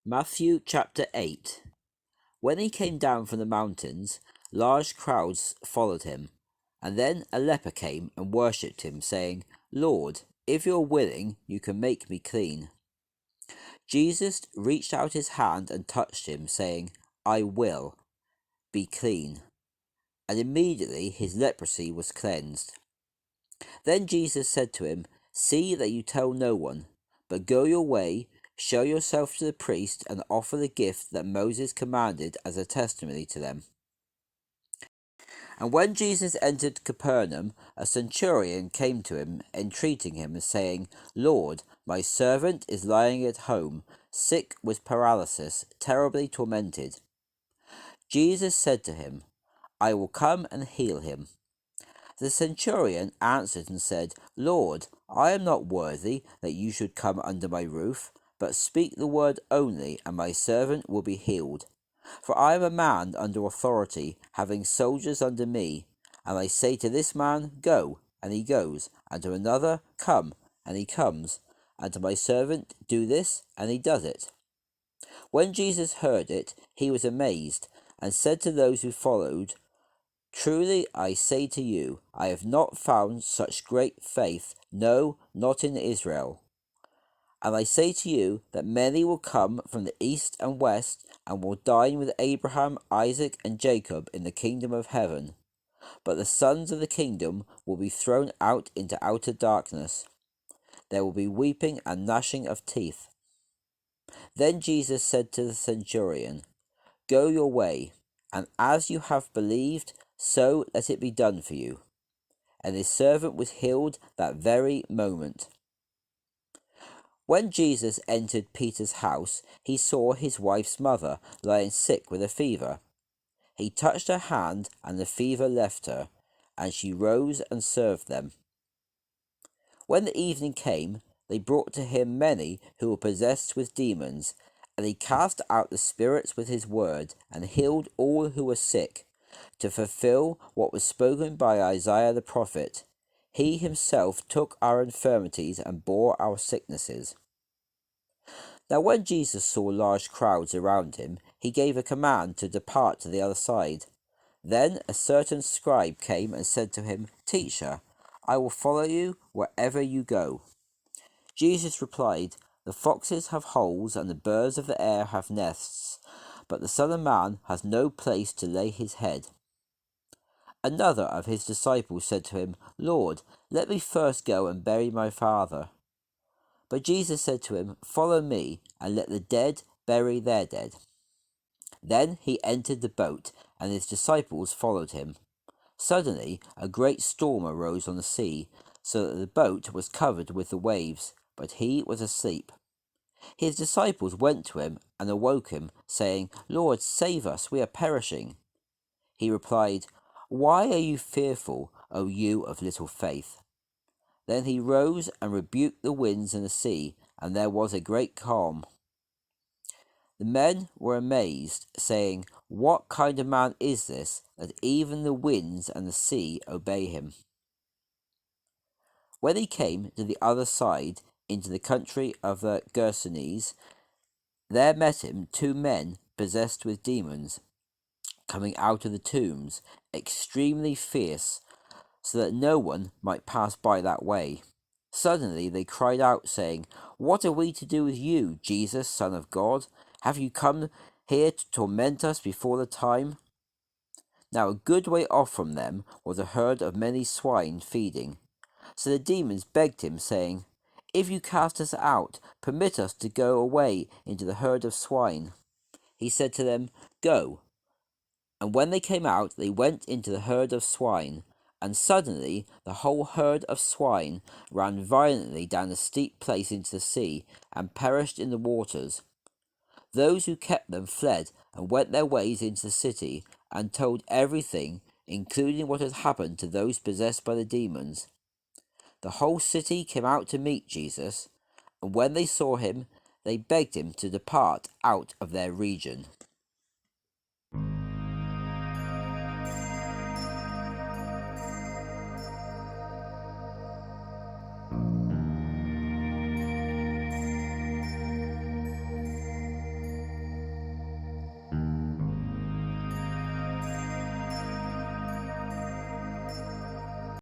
Matthew chapter 8. When he came down from the mountains, large crowds followed him. And then a leper came and worshipped him, saying, Lord, if you're willing, you can make me clean. Jesus reached out his hand and touched him, saying, I will, be clean. And immediately his leprosy was cleansed. Then Jesus said to him, See that you tell no one, but go your way, show yourself to the priest, and offer the gift that Moses commanded as a testimony to them. And when Jesus entered Capernaum, a centurion came to him, entreating him, and saying, Lord, my servant is lying at home, sick with paralysis, terribly tormented. Jesus said to him, I will come and heal him. The centurion answered and said, Lord, I am not worthy that you should come under my roof, but speak the word only, and my servant will be healed. For I am a man under authority, having soldiers under me, and I say to this man, Go, and he goes, and to another, Come, and he comes, and to my servant, Do this, and he does it. When Jesus heard it, he was amazed, and said to those who followed, Truly I say to you, I have not found such great faith, no, not in Israel. And I say to you that many will come from the east and west, and will dine with Abraham, Isaac, and Jacob in the kingdom of heaven. But the sons of the kingdom will be thrown out into outer darkness. There will be weeping and gnashing of teeth. Then Jesus said to the centurion, Go your way, and as you have believed, so let it be done for you. And his servant was healed that very moment. When Jesus entered Peter's house, he saw his wife's mother lying sick with a fever. He touched her hand, and the fever left her, and she rose and served them. When the evening came, they brought to him many who were possessed with demons, and he cast out the spirits with his word, and healed all who were sick, to fulfill what was spoken by Isaiah the prophet. He himself took our infirmities and bore our sicknesses. Now when Jesus saw large crowds around him, he gave a command to depart to the other side. Then a certain scribe came and said to him, Teacher, I will follow you wherever you go. Jesus replied, The foxes have holes, and the birds of the air have nests, but the Son of Man has no place to lay his head. Another of his disciples said to him, Lord, let me first go and bury my father. But Jesus said to him, Follow me, and let the dead bury their dead. Then he entered the boat, and his disciples followed him. Suddenly a great storm arose on the sea, so that the boat was covered with the waves, but he was asleep. His disciples went to him and awoke him, saying, Lord, save us, we are perishing. He replied, Why are you fearful, O you of little faith? Then he rose and rebuked the winds and the sea, and there was a great calm. The men were amazed, saying, What kind of man is this, that even the winds and the sea obey him? When he came to the other side, into the country of the Gergesenes, there met him 2 men possessed with demons, coming out of the tombs, extremely fierce, so that no one might pass by that way. Suddenly they cried out, saying, What are we to do with you, Jesus, Son of God? Have you come here to torment us before the time? Now a good way off from them was a herd of many swine feeding. So the demons begged him, saying, If you cast us out, permit us to go away into the herd of swine. He said to them, Go. And when they came out, they went into the herd of swine. And suddenly the whole herd of swine ran violently down a steep place into the sea, and perished in the waters. Those who kept them fled and went their ways into the city, and told everything, including what had happened to those possessed by the demons. The whole city came out to meet Jesus, and when they saw him, they begged him to depart out of their region.